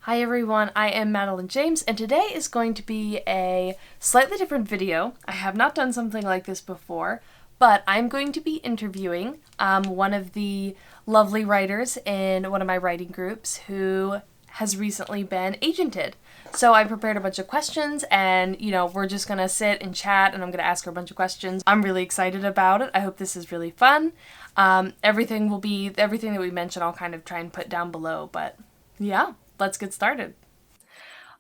Hi everyone, I am Madeline James, and today is going to be a slightly different video. I have not done something like this before, but I'm going to be interviewing one of the lovely writers in one of my writing groups who has recently been agented. So I prepared a bunch of questions, and we're just gonna sit and chat, and I'm gonna ask her a bunch of questions. I'm really excited about it. I hope this is really fun. Everything that we mention. I'll kind of try and put down below, but yeah, let's get started.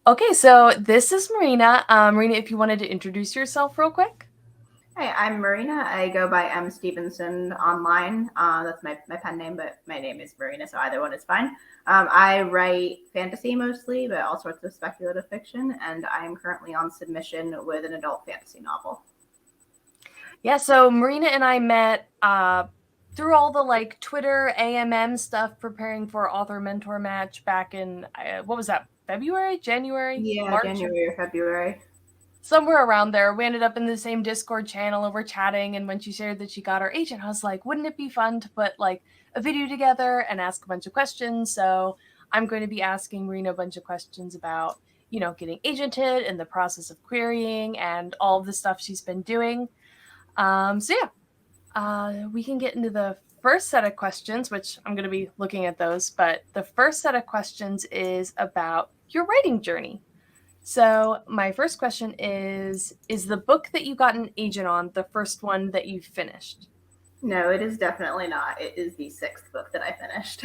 Okay, so this is Marina. Marina, if you wanted to introduce yourself real quick. Hi, I'm Marina. I go by M Stevenson online. That's my pen name, but my name is Marina, so either one is fine. I write fantasy mostly, but all sorts of speculative fiction, and I am currently on submission with an adult fantasy novel. Yeah, so Marina and I met through all the Twitter AMM stuff preparing for author mentor match back in what was that? February, January, Yeah, March? January or February. Somewhere around there. We ended up in the same Discord channel and we're chatting, and when she shared that she got her agent, I was like, wouldn't it be fun to put a video together and ask a bunch of questions? So I'm going to be asking Marina a bunch of questions about, getting agented and the process of querying and all of the stuff she's been doing. So yeah, we can get into the first set of questions, which I'm going to be looking at those. But the first set of questions is about your writing journey. So my first question is the book that you got an agent on the first one that you finished? No, it is definitely not. It is the sixth book that I finished.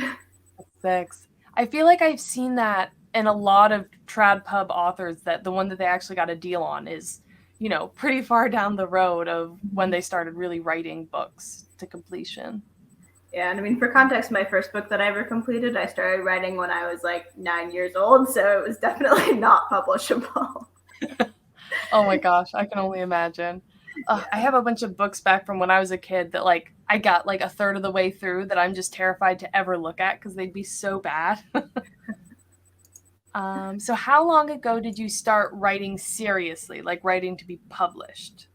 Six. I feel like I've seen that in a lot of trad pub authors, that the one that they actually got a deal on is, pretty far down the road of when they started really writing books to completion. Yeah, and I mean, for context, my first book that I ever completed, I started writing when I was like 9 years old, so it was definitely not publishable. Oh my gosh, I can only imagine. I Yeah. have a bunch of books back from when I was a kid that I got a third of the way through that I'm just terrified to ever look at because they'd be so bad. So how long ago did you start writing seriously, like writing to be published?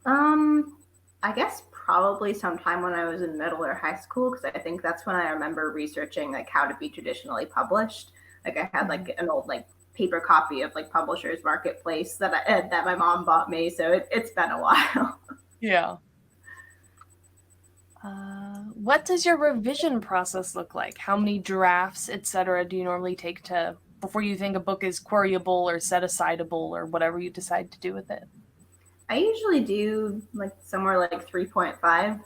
Um, I guess probably sometime when I was in middle or high school, because I think that's when I remember researching like how to be traditionally published. Like I had like an old like paper copy of like Publishers Marketplace that my mom bought me, so it's been a while. Yeah. What does your revision process look like? How many drafts, etc., do you normally take to before you think a book is queryable or set asideable or whatever you decide to do with it? I usually do like somewhere like 3.5.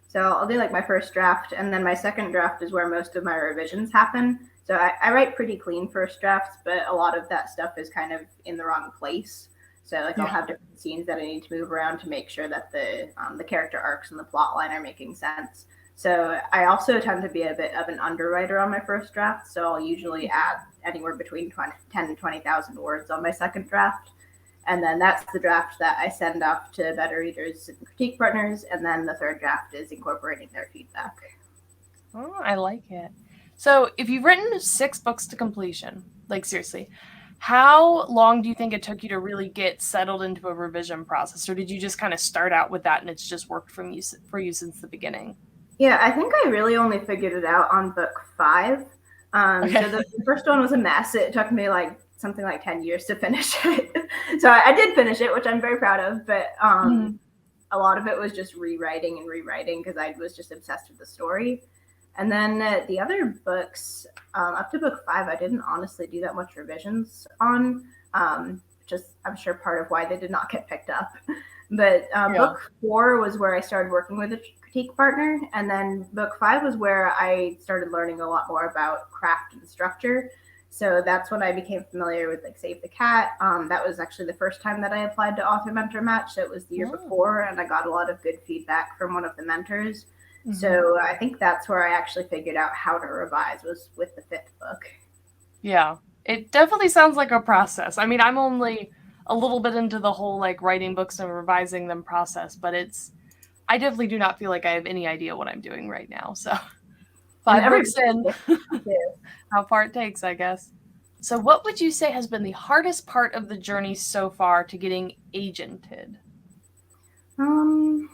So I'll do like my first draft, and then my second draft is where most of my revisions happen. So I write pretty clean first drafts, but a lot of that stuff is kind of in the wrong place. So like I'll Yeah. have different scenes that I need to move around to make sure that the character arcs and the plot line are making sense. So I also tend to be a bit of an underwriter on my first draft. So I'll usually add anywhere between 10 and 20,000 words on my second draft. And then that's the draft that I send off to beta readers and critique partners. And then the third draft is incorporating their feedback. Oh, I like it. So, if you've written 6 books to completion, like seriously, how long do you think it took you to really get settled into a revision process, or did you just kind of start out with that and it's just worked for you since the beginning? Yeah, I think I really only figured it out on book 5. Okay. So the first one was a mess. It took me like something like 10 years to finish it. So I did finish it, which I'm very proud of. But Mhm. a lot of it was just rewriting and rewriting because I was just obsessed with the story. And then the other books, up to book 5, I didn't honestly do that much revisions on. Just I'm sure part of why they did not get picked up. But Yeah. book 4 was where I started working with a critique partner, and then book 5 was where I started learning a lot more about craft and structure. So that's when I became familiar with like Save the Cat. That was actually the first time that I applied to Author Mentor Match. So it was the year Oh. before, and I got a lot of good feedback from one of the mentors. Mhm. So I think that's where I actually figured out how to revise, was with the fifth book. Yeah. It definitely sounds like a process. I mean, I'm only a little bit into the whole writing books and revising them process, but I definitely do not feel like I have any idea what I'm doing right now. So, And 5 every books book is in, different too. how far it takes, I guess. So, what would you say has been the hardest part of the journey so far to getting agented? Um,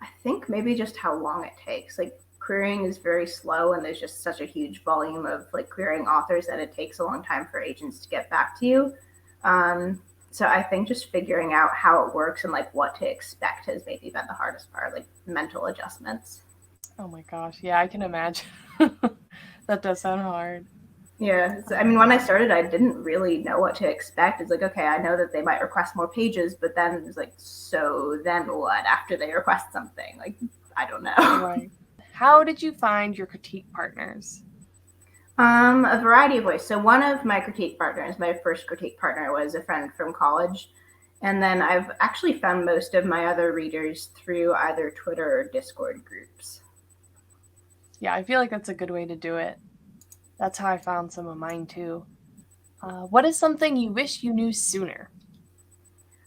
I think maybe just how long it takes. Like querying is very slow, and there's just such a huge volume of like querying authors that it takes a long time for agents to get back to you. So I think just figuring out how it works and like what to expect has maybe been the hardest part, like mental adjustments. Oh my gosh. Yeah, I can imagine. That does sound hard. Yeah, so, I mean, when I started, I didn't really know what to expect. It's like, okay, I know that they might request more pages, but then it's like, so then what after they request something? Like, I don't know. Right. How did you find your critique partners? A variety of ways. So one of my critique partners, my first critique partner, was a friend from college. And then I've actually found most of my other readers through either Twitter or Discord groups. Yeah, I feel like that's a good way to do it. That's how I found some of mine too. What is something you wish you knew sooner?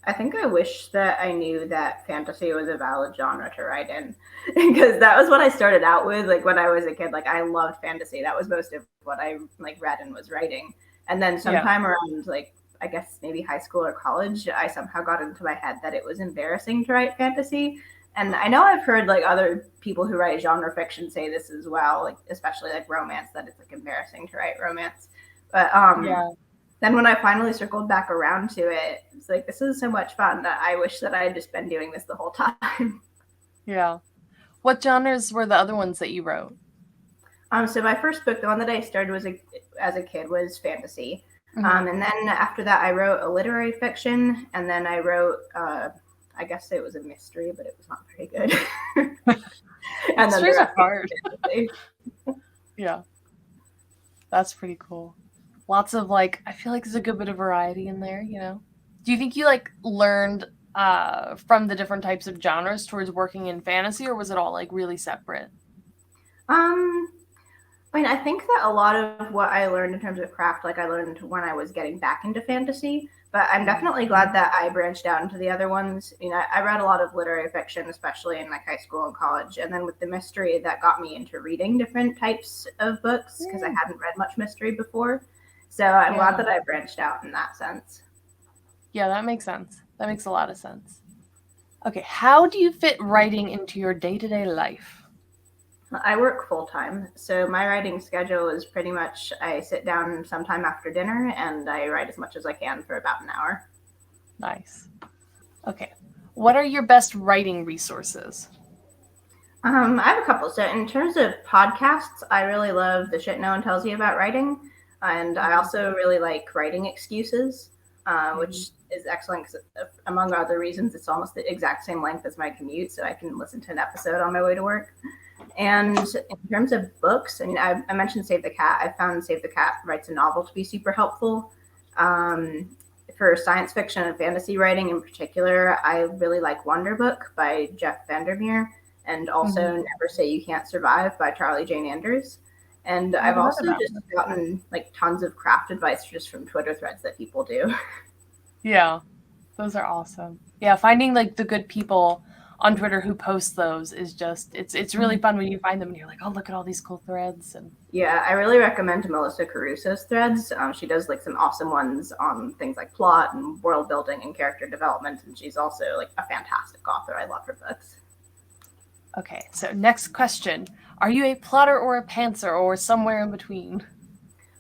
I think I wish that I knew that fantasy was a valid genre to write in, because that was what I started out with. Like when I was a kid, like I loved fantasy. That was most of what I like read and was writing. And then sometime around like I guess maybe high school or college, I somehow got into my head that it was embarrassing to write fantasy. And I know I've heard like other people who write genre fiction say this as well, like especially like romance, that it's like embarrassing to write romance. But then when I finally circled back around to it, it's like this is so much fun that I wish that I had just been doing this the whole time. Yeah. What genres were the other ones that you wrote? So my first book, the one that I started as a kid, was fantasy. And then after that, I wrote a literary fiction, and then I wrote, I guess it was a mystery, but it was not very good. And Mysteries are hard. Yeah, that's pretty cool. Lots of like, I feel like there's a good bit of variety in there. You know, do you think you like learned from the different types of genres towards working in fantasy, or was it all like really separate? I mean, I think that a lot of what I learned in terms of craft, like I learned when I was getting back into fantasy, but I'm definitely glad that I branched out into the other ones. You know, I read a lot of literary fiction, especially in like high school and college. And then with the mystery, that got me into reading different types of books because I hadn't read much mystery before. So I'm glad that I branched out in that sense. Yeah, that makes sense. That makes a lot of sense. Okay, how do you fit writing into your day-to-day life? I work full time, so my writing schedule is pretty much I sit down sometime after dinner and I write as much as I can for about an hour. Nice. Okay, what are your best writing resources? I have a couple. So in terms of podcasts, I really love The Shit No One Tells You About Writing, and I also really like Writing Excuses, which is excellent because, among other reasons, it's almost the exact same length as my commute, so I can listen to an episode on my way to work. And in terms of books, I mean, I mentioned Save the Cat. I found Save the Cat writes a novel to be super helpful. For science fiction and fantasy writing in particular, I really like Wonder Book by Jeff Vandermeer, and also Never Say You Can't Survive by Charlie Jane Anders. And I've also just gotten like tons of craft advice just from Twitter threads that people do. Yeah, those are awesome. Yeah, finding like the good people on Twitter who post those is just it's really fun when you find them and you're like, oh, look at all these cool threads. And yeah, I really recommend Melissa Caruso's threads. She does like some awesome ones on things like plot and world building and character development, and she's also like a fantastic author. I love her books. Okay, so next question. Are you a plotter or a pantser or somewhere in between?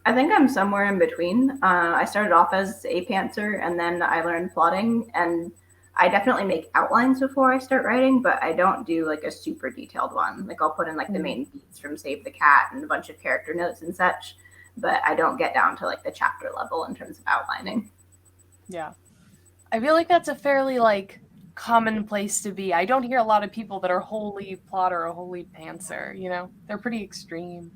I think I'm somewhere in between. I started off as a pantser and then I learned plotting, and I definitely make outlines before I start writing, but I don't do like a super detailed one. Like I'll put in like the main beats from Save the Cat and a bunch of character notes and such, but I don't get down to like the chapter level in terms of outlining. Yeah. I feel like that's a fairly like common place to be. I don't hear a lot of people that are wholly plotter or wholly pantser, you know? They're pretty extreme.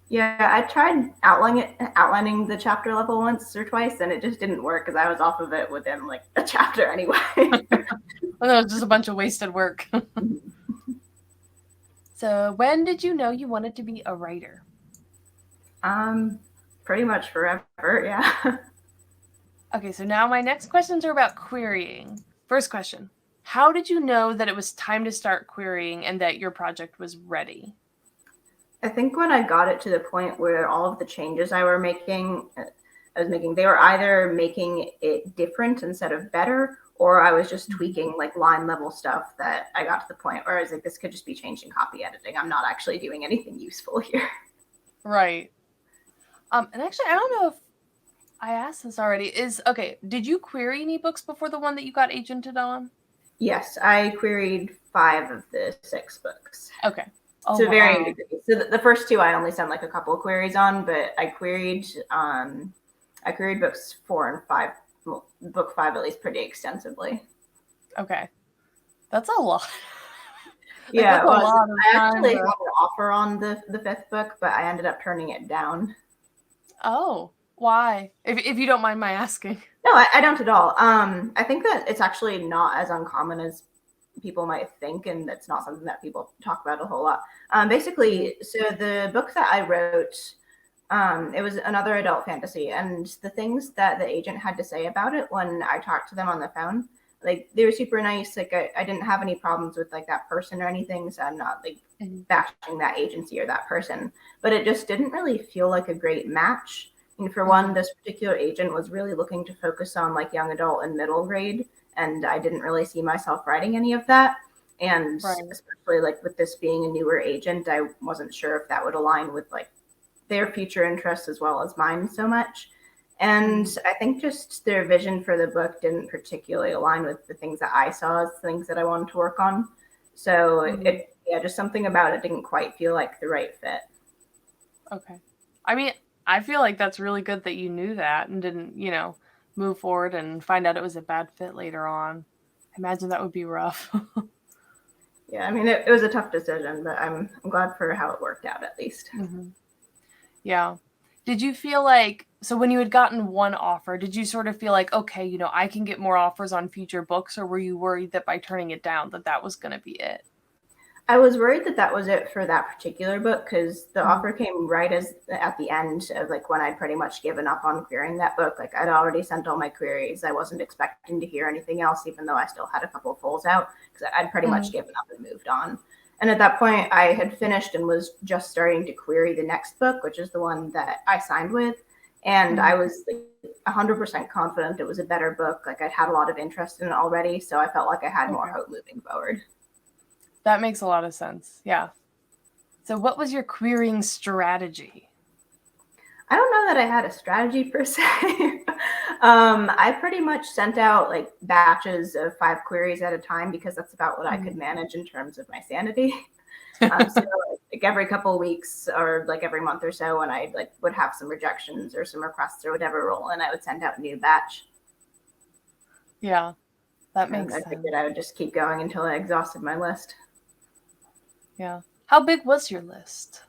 Yeah, I tried outlining the chapter level once or twice, and it just didn't work because I was off of it within like a chapter anyway. Well, that was just a bunch of wasted work. So, when did you know you wanted to be a writer? Pretty much forever, yeah. Okay, so now my next questions are about querying. First question. How did you know that it was time to start querying and that your project was ready? I think when I got it to the point where all of the changes I was making, they were either making it different instead of better, or I was just tweaking like line level stuff that I got to the point where I was like, this could just be changed in copy editing. I'm not actually doing anything useful here. Right. And actually, I don't know if I asked this already. Did you query any books before the one that you got agented on? Yes, I queried 5 of the 6 books. Okay. Oh, to varying wow. degrees. So the first 2 I only sent like a couple of queries on, but I queried books 4 and 5, well, book 5 at least, pretty extensively. Okay. That's a lot. Yeah, that's it was. a lot of I time. actually had an offer on the 5th book, but I ended up turning it down. Oh, why? If you don't mind my asking. No, I don't at all. I think that it's actually not as uncommon as people might think, and that's not something that people talk about a whole lot. Basically, so the book that I wrote, it was another adult fantasy, and the things that the agent had to say about it when I talked to them on the phone, like they were super nice. Like I didn't have any problems with like that person or anything, so I'm not like bashing that agency or that person, but it just didn't really feel like a great match. And for one, this particular agent was really looking to focus on like young adult and middle grade, and I didn't really see myself writing any of that. And especially like with this being a newer agent, I wasn't sure if that would align with like their future interests as well as mine so much. And I think just their vision for the book didn't particularly align with the things that I saw as things that I wanted to work on. So just something about it didn't quite feel like the right fit. Okay. I mean, I feel like that's really good that you knew that and didn't, move forward and find out it was a bad fit later on. I imagine that would be rough. Yeah, I mean, it was a tough decision, but I'm glad for how it worked out at least. Mm-hmm. Yeah. Did you feel like, so when you had gotten one offer, did you sort of feel like, okay, I can get more offers on future books, or were you worried that by turning it down that was going to be it? I was worried that was it for that particular book, because the offer came right at the end of like when I'd pretty much given up on querying that book. Like I'd already sent all my queries. I wasn't expecting to hear anything else, even though I still had a couple of fulls out, because I'd pretty much given up and moved on. And at that point, I had finished and was just starting to query the next book, which is the one that I signed with. And I was like 100% confident it was a better book. Like I'd had a lot of interest in it already, so I felt like I had more hope moving forward. That makes a lot of sense. Yeah. So what was your querying strategy? I don't know that I had a strategy per se. I pretty much sent out like batches of 5 queries at a time, because that's about what I could manage in terms of my sanity. So like every couple of weeks or like every month or so, when I like would have some rejections or some requests or whatever roll, and I would send out a new batch. Yeah, that makes sense. I figured I would just keep going until I exhausted my list. Yeah. How big was your list?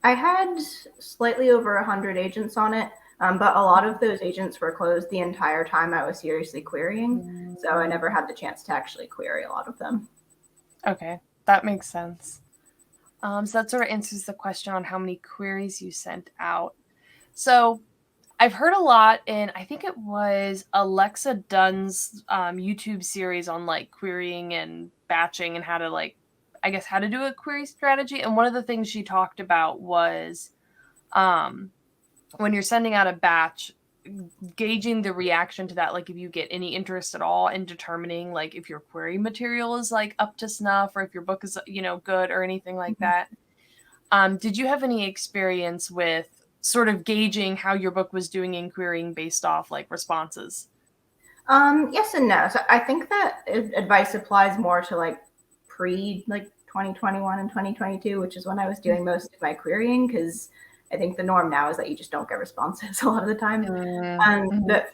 I had slightly over 100 agents on it, but a lot of those agents were closed the entire time I was seriously querying, so I never had the chance to actually query a lot of them. Okay, that makes sense. So that sort of answers the question on how many queries you sent out. So I've heard a lot in, I think it was Alexa Dunn's YouTube series on like querying and batching and how to like, I guess, how to do a query strategy. And one of the things she talked about was when you're sending out a batch, gauging the reaction to that, like if you get any interest at all in determining like if your query material is like up to snuff or if your book is, good or anything like that. Did you have any experience with sort of gauging how your book was doing in querying based off like responses? Yes and no. So I think that advice applies more to like like 2021 and 2022, which is when I was doing most of my querying, because I think the norm now is that you just don't get responses a lot of the time. But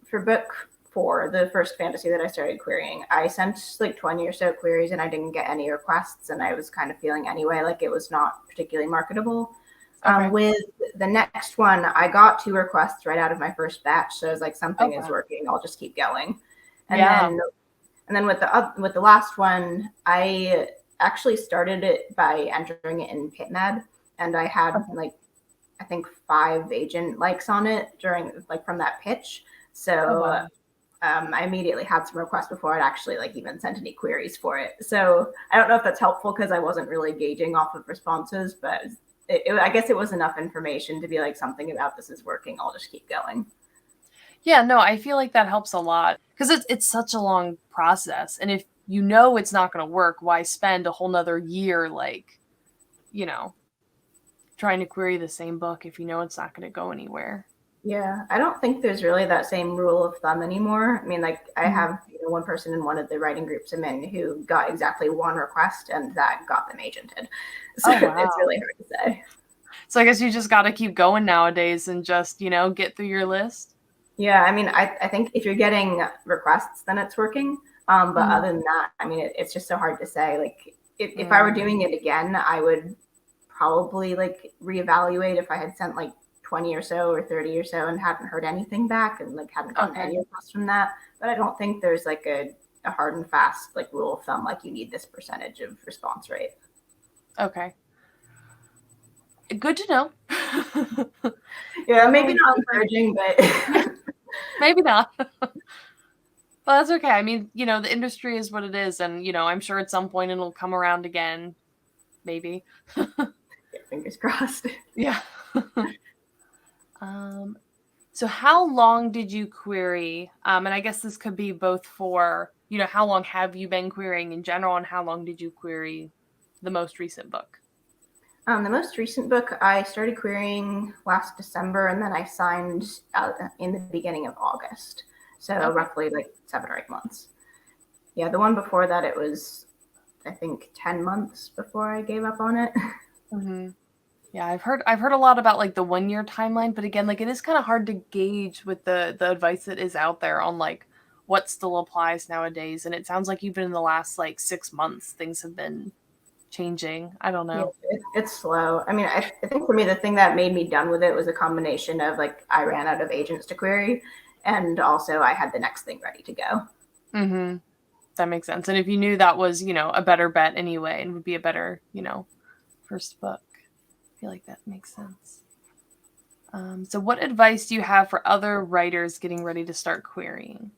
for book 4, the first fantasy that I started querying, I sent like 20 or so queries and I didn't get any requests, and I was kind of feeling anyway like it was not particularly marketable. With the next one, I got 2 requests right out of my first batch, so I was like, something is working. I'll just keep going. And then with the last one, I actually started it by entering it in PitMad, and I had like I think 5 agent likes on it during like from that pitch. So I immediately had some requests before I'd actually like even sent any queries for it. So I don't know if that's helpful, because I wasn't really gauging off of responses, but I guess it was enough information to be like, something about this is working. I'll just keep going. Yeah, no, I feel like that helps a lot because it's such a long process. And if you know it's not going to work, why spend a whole nother year, like, you know, trying to query the same book if you know it's not going to go anywhere? Yeah, I don't think there's really that same rule of thumb anymore. I mean, like I Mhm. have one person in one of the writing groups I'm in who got exactly one request, and that got them agented. So Oh, it's wow. really hard to say. So I guess you just got to keep going nowadays and just, get through your list. Yeah, I mean, I think if you're getting requests, then it's working. But Mhm. other than that, I mean, it's just so hard to say. Like, if I were Mm, doing it again, I would probably like reevaluate if I had sent like 20 or so or 30 or so and hadn't heard anything back and like hadn't gotten okay. any requests from that. But I don't think there's like a hard and fast like rule of thumb, like you need this percentage of response rate. Okay. Good to know. Yeah, maybe Definitely not sounds like encouraging, but maybe not. Well, that's okay. I mean, the industry is what it is, and I'm sure at some point it'll come around again, maybe. yeah, fingers crossed. Yeah. um, so how long did you query? And I guess this could be both for, how long have you been querying in general, and how long did you query the most recent book? The most recent book I started querying last December, and then I signed in the beginning of August. So Okay. roughly like 7 or 8 months. Yeah, the one before that, it was, I think, 10 months before I gave up on it. hmm Yeah, I've heard a lot about like the 1 year timeline, but again, like it is kind of hard to gauge with the advice that is out there on like what still applies nowadays. And it sounds like even in the last like 6 months, things have been changing. I don't Yeah, know. it's slow. I mean, I think for me, the thing that made me done with it was a combination of like I ran out of agents to query, and also I had the next thing ready to go. Mm-hmm. That makes sense. And if you knew that was, a better bet anyway and would be a better, first book, I feel like that makes sense. So what advice do you have for other writers getting ready to start querying?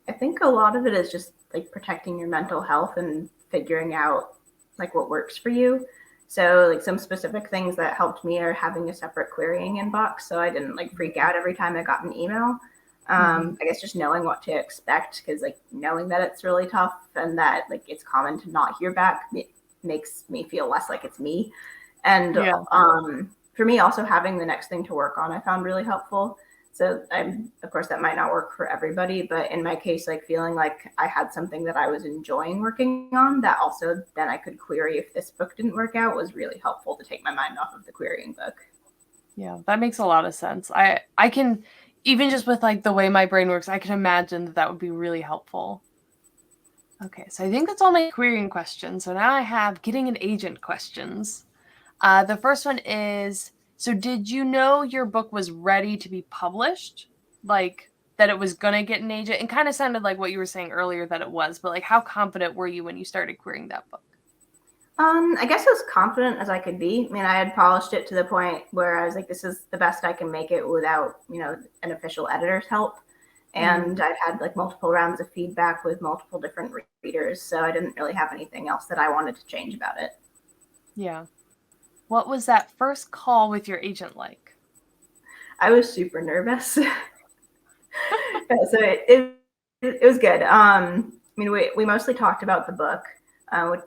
I think a lot of it is just like protecting your mental health and figuring out like what works for you. So like some specific things that helped me are having a separate querying inbox so I didn't like freak out every time I got an email. Mm-hmm. I guess just knowing what to expect because like knowing that it's really tough and that like it's common to not hear back makes me feel less like it's me. And Yeah. for me, also having the next thing to work on, I found really helpful. So I'm, of course, that might not work for everybody, but in my case, like feeling like I had something that I was enjoying working on that also then I could query if this book didn't work out was really helpful to take my mind off of the querying book. Yeah, that makes a lot of sense. I can even just with like the way my brain works, I can imagine that that would be really helpful. Okay, so I think that's all my querying questions. So now I have getting an agent questions. The first one is, so did you know your book was ready to be published? Like that it was gonna get an agent? And kind of sounded like what you were saying earlier that it was, but like how confident were you when you started querying that book? I guess as confident as I could be. I mean, I had polished it to the point where I was like, this is the best I can make it without, an official editor's help. Mm-hmm. And I've had like multiple rounds of feedback with multiple different readers. So I didn't really have anything else that I wanted to change about it. Yeah. What was that first call with your agent like? I was super nervous. So it was good. I mean, we mostly talked about the book,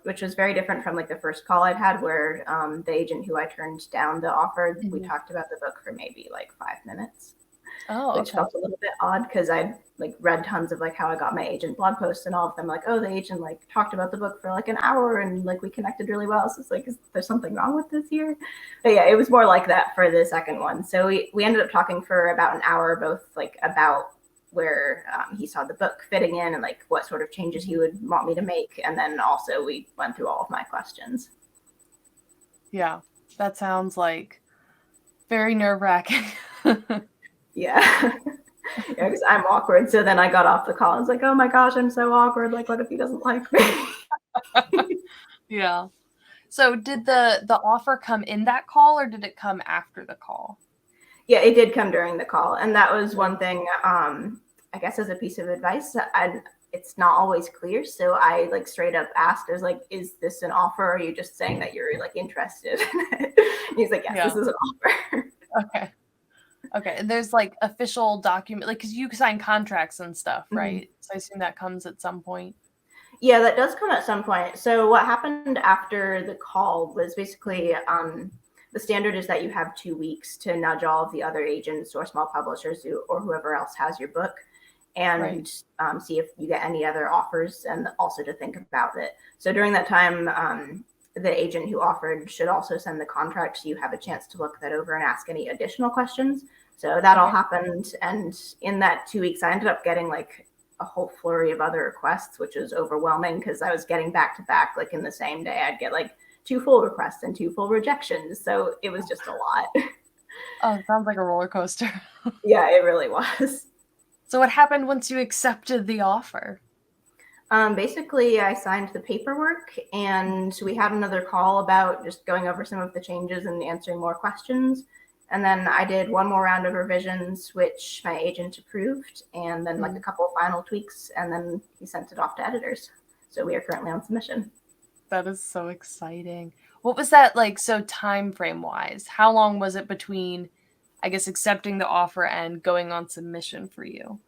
which was very different from like the first call I'd had, where the agent who I turned down the offer, we Mm-hmm. talked about the book for maybe like 5 minutes, Oh, which okay. felt a little bit odd because I'd like read tons of like how I got my agent blog posts and all of them like, oh, the agent like talked about the book for like an hour and like we connected really well. So it's like, is there something wrong with this here? But yeah, it was more like that for the second one. So we ended up talking for about an hour, both like about where he saw the book fitting in and like what sort of changes he Mhm. would want me to make. And then also we went through all of my questions. Yeah, that sounds like very nerve-wracking. Yeah. Yeah, because I'm awkward. So then I got off the call. I was like, oh my gosh, I'm so awkward. Like, what if he doesn't like me? Yeah. So did the offer come in that call or did it come after the call? Yeah, it did come during the call. And that was one thing, I guess, as a piece of advice. It's not always clear. So I like straight up asked, I was like, is this an offer? Or are you just saying that you're like interested? He's like, yes, Yeah. this is an offer. Okay. Okay, and there's like official document, like because you sign contracts and stuff, Mhm. right? So I assume that comes at some point. Yeah, that does come at some point. So what happened after the call was basically the standard is that you have 2 weeks to nudge all of the other agents or small publishers or whoever else has your book Right. and see if you get any other offers and also to think about it. So during that time, the agent who offered should also send the contract so you have a chance to look that over and ask any additional questions. So that all Okay. happened. And in that 2 weeks, I ended up getting like a whole flurry of other requests, which was overwhelming because I was getting back to back, like in the same day, I'd get like 2 full requests and 2 full rejections. So it was just a lot. Oh, it sounds like a roller coaster. Yeah, it really was. So what happened once you accepted the offer? Basically, I signed the paperwork and we had another call about just going over some of the changes and answering more questions. And then I did one more round of revisions, which my agent approved, and then like a Mhm. couple of final tweaks, and then he sent it off to editors. So we are currently on submission. That is so exciting. What was that like, so time frame wise? How long was it between, I guess, accepting the offer and going on submission for you?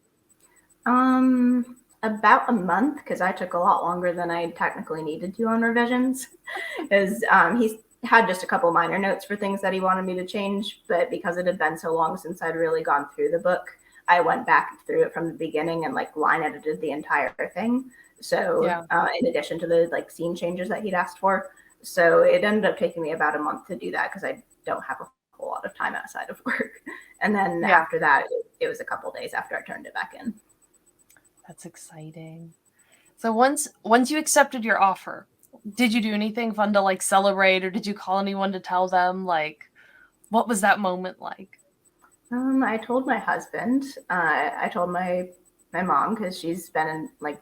About a month because I took a lot longer than I technically needed to on revisions. Is he's had just a couple minor notes for things that he wanted me to change, but because it had been so long since I'd really gone through the book, I went back through it from the beginning and like line edited the entire thing. So Yeah. in addition to the like scene changes that he'd asked for, so it ended up taking me about a month to do that because I don't have a whole lot of time outside of work. And then Yeah. after that, it was a couple days after I turned it back in. That's exciting. So once you accepted your offer, did you do anything fun to like celebrate, or did you call anyone to tell them, like, what was that moment like? I told my husband. I told my mom because she's been in, like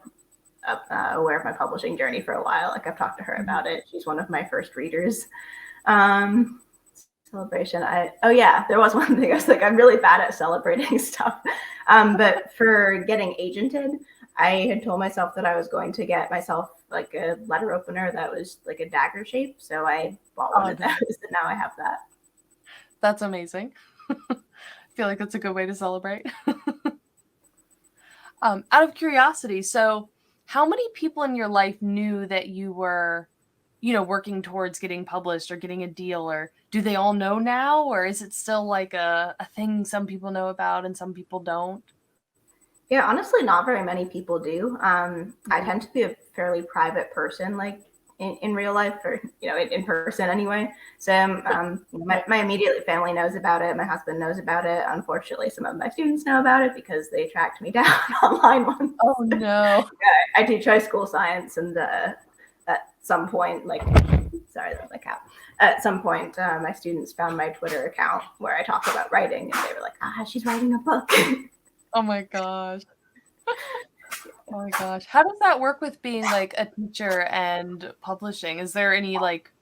aware of my publishing journey for a while. Like I've talked to her Mhm. about it. She's one of my first readers. Um, Celebration. Oh yeah, there was one thing. I was like, I'm really bad at celebrating stuff. But for getting agented, I had told myself that I was going to get myself like a letter opener that was like a dagger shape. So I bought one Oh, of those, and now I have that. that's amazing. I feel like that's a good way to celebrate. Out of curiosity, so how many people in your life knew that you were, working towards getting published or getting a deal, or do they all know now, or is it still like a thing some people know about and some people don't? Yeah, honestly, not very many people do. I Mhm. tend to be a fairly private person, like in real life, or in person anyway. So Right. my immediate family knows about it. My husband knows about it. Unfortunately, some of my students know about it because they tracked me down online once. Oh no. I teach high school science, and at some point, like, sorry, that was my cat. At some point, my students found my Twitter account where I talk about writing, and they were like, "Ah, she's writing a book." Oh my gosh. Oh my gosh. How does that work with being like a teacher and publishing? Is there any like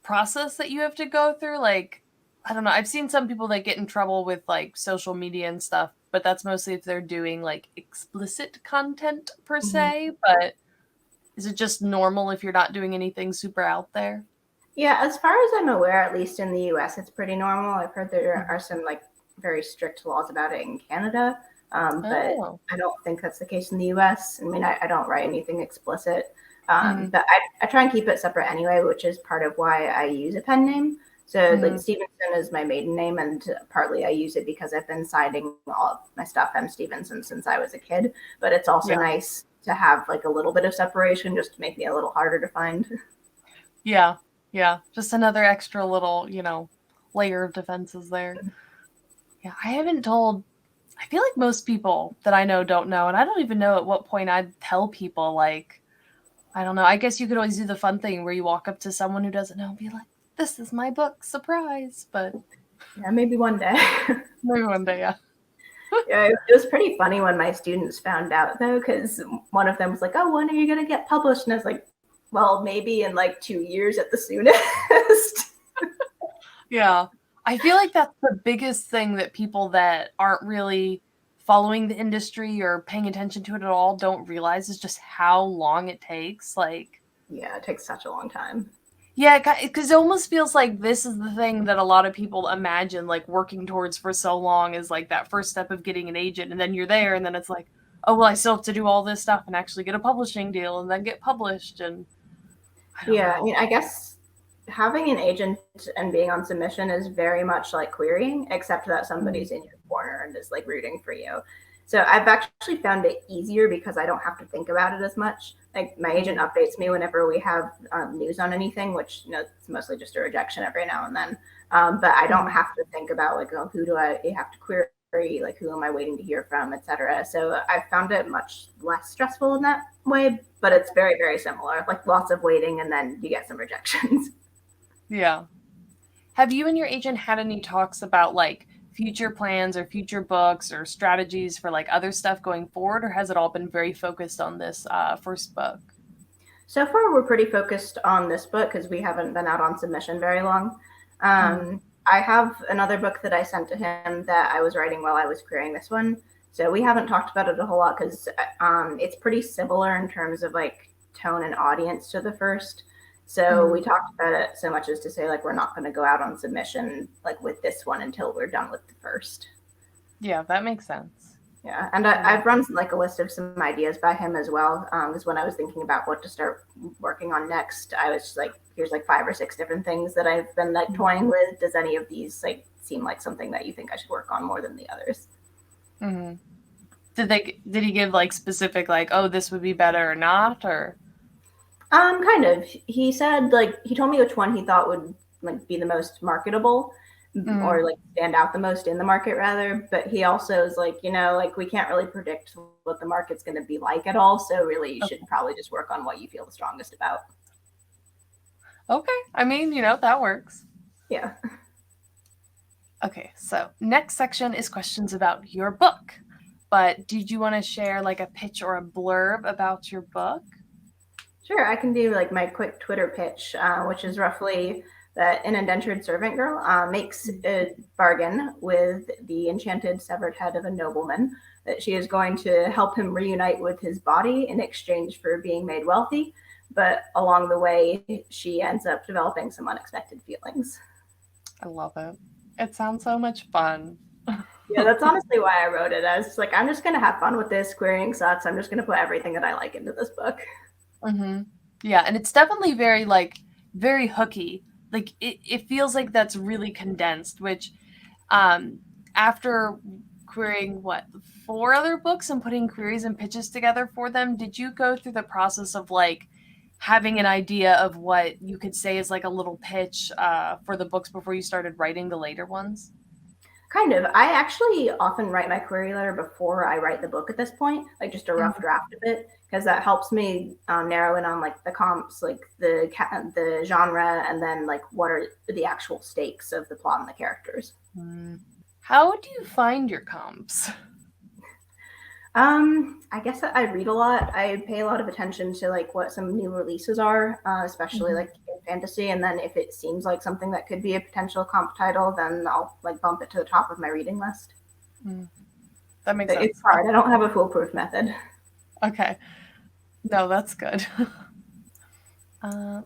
process that you have to go through? Like, I don't know. I've seen some people that get in trouble with like social media and stuff, but that's mostly if they're doing like explicit content per Mhm. se. But is it just normal if you're not doing anything super out there? Yeah, as far as I'm aware, at least in the US, it's pretty normal. I've heard there Mhm. are some like very strict laws about it in Canada, but Oh. I don't think that's the case in the US. I mean, I don't write anything explicit, Hmm. but I try and keep it separate anyway, which is part of why I use a pen name. So, like, Hmm. Stevenson is my maiden name, and partly I use it because I've been signing all of my stuff M Stevenson since I was a kid. But it's also Yeah. nice to have like a little bit of separation just to make me a little harder to find. Yeah. Yeah. Just another extra little, layer of defenses there. Yeah. I haven't told I feel like most people that I know don't know, and I don't even know at what point I'd tell people, like, I don't know. I guess you could always do the fun thing where you walk up to someone who doesn't know and be like, "This is my book, surprise!" But Yeah, maybe one day. maybe one day, yeah. Yeah, it was pretty funny when my students found out though, because one of them was like, "Oh, when are you gonna get published?" And I was like, "Well, maybe in like 2 years at the soonest." Yeah. I feel like that's the biggest thing that people that aren't really following the industry or paying attention to it at all don't realize is just how long it takes. Like, Yeah, it takes such a long time. Yeah, because it almost feels like this is the thing that a lot of people imagine, like, working towards for so long is, like, that first step of getting an agent, and then you're there, and then it's like, "Oh, well, I still have to do all this stuff and actually get a publishing deal and then get published," and I don't Yeah, I know. mean, I guess having an agent and being on submission is very much like querying, except that Mhm. somebody's in your corner and is like rooting for you. So I've actually found it easier because I don't have to think about it as much. Like my agent Mhm. updates me whenever we have news on anything, which it's mostly just a rejection every now and then. But I don't Mhm. have to think about like, oh, who do I have to query? Like, who am I waiting to hear from, etc. So I found it much less stressful in that way, but it's very, very similar. Like lots of waiting and then you get some rejections. Yeah. Have you and your agent had any talks about, like, future plans or future books or strategies for, like, other stuff going forward, or has it all been very focused on this, first book? So far, we're pretty focused on this book because we haven't been out on submission very long. Mhm. I have another book that I sent to him that I was writing while I was querying this one. So we haven't talked about it a whole lot because it's pretty similar in terms of like tone and audience to the first. So we Mhm. talked about it so much as to say like we're not going to go out on submission like with this one until we're done with the first. Yeah, that makes sense. Yeah, and I love I've run like a list of some ideas by him as well. Because when I was thinking about what to start working on next, I was just like, here's like 5 or 6 different things that I've been like Mhm. toying with. Does any of these like seem like something that you think I should work on more than the others? Mhm. Did he give, like, specific, like, "Oh, this would be better," or not, or Kind of. He said like he told me which one he thought would like be the most marketable or Mhm. like stand out the most in the market rather. But he also is like, like we can't really predict what the market's going to be like at all. So really, you should Okay. probably just work on what you feel the strongest about. Okay, I mean, that works. Yeah. Okay, so next section is questions about your book. But did you wanna share, like, a pitch or a blurb about your book? Sure, I can do like my quick Twitter pitch, which is roughly that an indentured servant girl makes a bargain with the enchanted severed head of a nobleman that she is going to help him reunite with his body in exchange for being made wealthy. But along the way, she ends up developing some unexpected feelings. I love it. It sounds so much fun. Yeah, that's honestly why I wrote it. I was just like, I'm just going to have fun with this. Querying sucks. I'm just going to put everything that I like into this book. Mhm. Yeah, and it's definitely very, like, very hooky. Like, it feels like that's really condensed, which, um, after querying, what, 4 other books and putting queries and pitches together for them, did you go through the process of, like, having an idea of what you could say is, like, a little pitch, for the books before you started writing the later ones? Kind of. I actually often write my query letter before I write the book at this point, like just a rough Mhm. draft of it, because that helps me narrow in on like the comps, like the genre, and then like what are the actual stakes of the plot and the characters. Mm. How do you find your comps? I guess that I read a lot. I pay a lot of attention to like what some new releases are, especially Mhm. like in fantasy. And then if it seems like something that could be a potential comp title, then I'll like bump it to the top of my reading list. Mm. That makes But it's sense. hard. I don't have a foolproof method. Okay. No, that's good.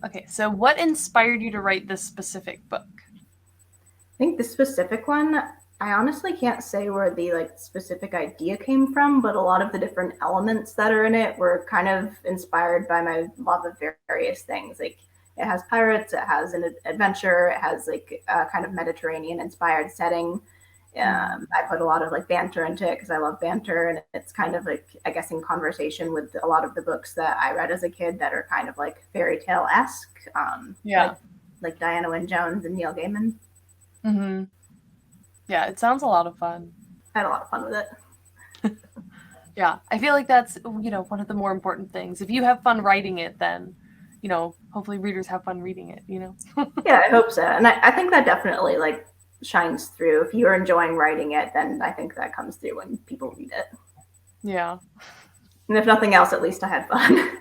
Okay, so what inspired you to write this specific book? I think the specific one, I honestly can't say where the like specific idea came from, but a lot of the different elements that are in it were kind of inspired by my love of various things. Like it has pirates, it has an adventure, it has like a kind of Mediterranean inspired setting. Mm. I put a lot of like banter into it because I love banter, and it's kind of like I guess in conversation with a lot of the books that I read as a kid that are kind of like fairy tale esque, Yeah. like Diana Wynne Jones and Neil Gaiman. Hmm. Yeah, it sounds a lot of fun. I had a lot of fun with it. Yeah, I feel like that's, one of the more important things. If you have fun writing it, then, hopefully readers have fun reading it. Yeah, I hope so. And I think that definitely like shines through. If you're enjoying writing it, then I think that comes through when people read it. Yeah. And if nothing else, at least I had fun.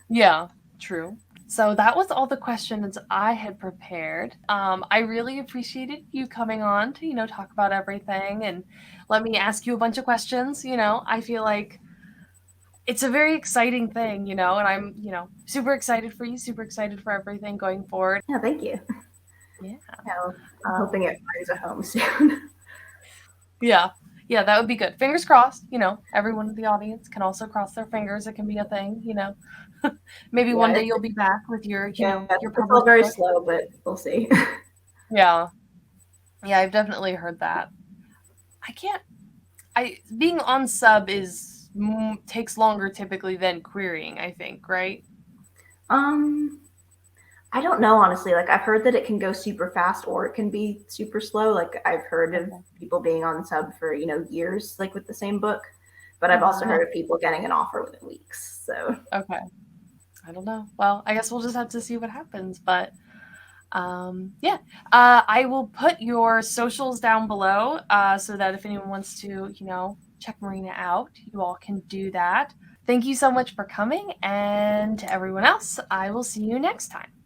Yeah, true. So that was all the questions I had prepared. I really appreciated you coming on to, talk about everything and let me ask you a bunch of questions. I feel like it's a very exciting thing, you know, and I'm, you know, super excited for you, super excited for everything going forward. Yeah, thank you. Yeah. Yeah, I'm hoping it finds a home soon. Yeah. Yeah, that would be good. Fingers crossed, you know, everyone in the audience can also cross their fingers. It can be a thing, you know. Maybe one Yeah, day you'll be back with your, you yeah, know, your it's all published very book. slow, but we'll see. Yeah. Yeah, I've definitely heard that. I can't I being on sub is takes longer typically than querying, I think, right? um, I don't know honestly. Like I've heard that it can go super fast or it can be super slow. Like I've heard of Okay. people being on sub for, years, like with the same book. But I've also Uh-huh. heard of people getting an offer within weeks. So Okay. I don't know. Well, I guess we'll just have to see what happens, but yeah, I will put your socials down below so that if anyone wants to, you know, check Marina out, you all can do that. Thank you so much for coming, and to everyone else, I will see you next time.